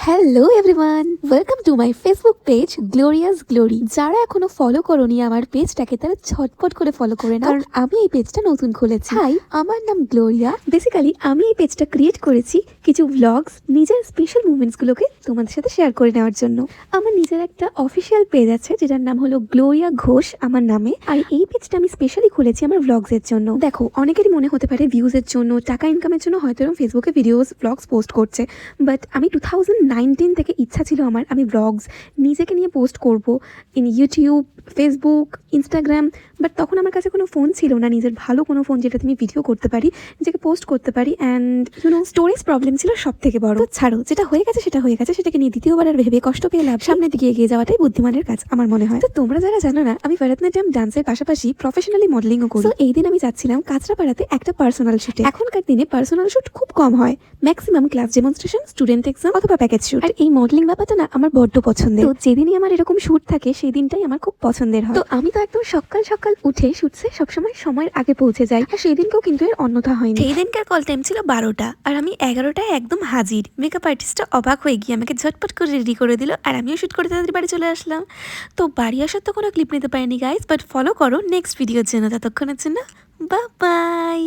Hello everyone, welcome to my Facebook page glorious glory. যারা এখনো follow করোনি আমার পেজটাকে তারা ঝটপট করে ফলো করে নাও, কারণ আমি এই পেজটা নতুন খুলেছি। হাই, আমার নাম গ্লোরিয়া। বেসিক্যালি আমি এই পেজটা ক্রিয়েট করেছি কিছু ভ্লগস, নিজের স্পেশাল মুভমেন্টসগুলোকে তোমাদের সাথে শেয়ার করে নেওয়ার জন্য। আমার নিজের একটা অফিসিয়াল পেজ আছে যেটার নাম হলো গ্লোরিয়া ঘোষ আমার নামে, আর এই পেজটা আমি স্পেশালি খুলেছি আমার ভ্লগসের জন্য। দেখো, অনেকেরই মনে হতে পারে ভিউজের জন্য, টাকা ইনকামের জন্য হয়তো এরকম ফেসবুকে ভিডিওস ভ্লগস পোস্ট করছে, বাট আমি 2019 থেকে ইচ্ছা ছিল আমার, আমি ব্লগস নিজেকে নিয়ে পোস্ট করব in YouTube, Facebook, Instagram. But তখন আমার কাছে কোনো ফোন ছিল না, নিজের ভালো কোনো ফোন যেটাতে আমি ভিডিও করতে পারি, নিজেকে পোস্ট করতে পারি, অ্যান্ড স্টোরেজ প্রবলেম ছিল সব থেকে বড়। তো ছাড়ো, যেটা হয়ে গেছে সেটা হয়ে গেছে, সেটাকে নিয়ে দ্বিতীয়বার আর ভেবে কষ্ট পেয়ে লাভ। সামনের দিকে এগিয়ে যাওয়াটাই বুদ্ধিমানের কাজ আমার মনে হয়। তো তোমরা যারা জানো না, আমি ভরতনাট্যম ডান্সের পাশাপাশি প্রফেশনালি মডেলিংও করি। তো এই দিন আমি যাচ্ছিলাম কাঁচরাপাড়াতে একটা পার্সোনাল শুটে। এখনকার দিনে পার্সোনাল শুট খুব কম হয়, maximum class demonstration, student exam অথবা প্যাকেজ শুট। আর এই মডেলিং ব্যাপারটা না আমার বড্ড পছন্দের। তো যেদিনই আমার এরকম শুট থাকে সেই দিনটাই আমার খুব পছন্দের হয়। তো আমি তো একদম সকাল সকাল উঠে শুটসে সবসময় সময়ের আগে পৌঁছে যাই, আর সেই দিনকেও কিন্তু এর অন্যথা হয়নি। সেই দিনকার কল টাইম ছিল 12টা, আর আমি 11টায় একদম হাজির। মেকআপ আর্টিস্টটা অবাক হয়ে গিয়ে আমাকে ঝটপট করে রেডি করে দিল, আর আমিও শুট করে তাদের বাড়ি চলে আসলাম। তো বাড়ি আসার তো কোনো ক্লিপ নিতে পারিনি গাইজ, বাট ফলো করো নেক্সট ভিডিওর জন্য। ততক্ষণের জন্য বাই বাই।